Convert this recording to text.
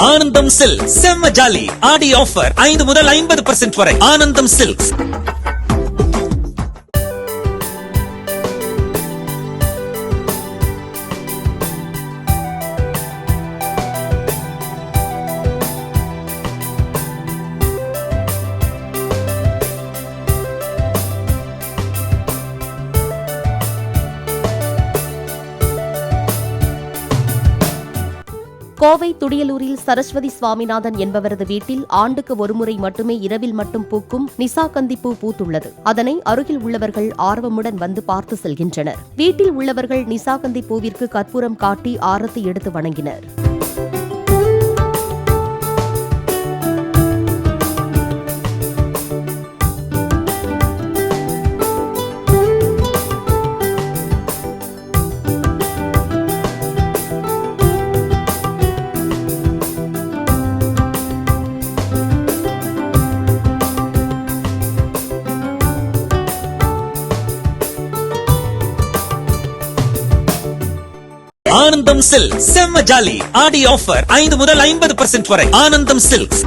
ஆனந்தம் சில்க் செம்ம ஜாலி ஆடி ஆஃபர் 5 முதல் 50% வரை. ஆனந்தம் சில்க்ஸ். கோவை துடியலூரில் சரஸ்வதி சுவாமிநாதன் என்பவரது வீட்டில் ஆண்டுக்கு ஒருமுறை மட்டுமே இரவில் மட்டும் பூக்கும் நிசாகந்தி பூ பூத்துள்ளது. அதனை அருகில் உள்ளவர்கள் ஆர்வமுடன் வந்து பார்த்து செல்கின்றனர். வீட்டில் உள்ளவர்கள் நிசாகந்தி பூவிற்கு கற்பூரம் காட்டி ஆரத்தி எடுத்து வணங்கினர். ஆனந்தம் சில்க் செம்ம ஜாலி ஆடி ஆஃபர் 5 முதல் 50% வரை. ஆனந்தம் சில்க்ஸ்.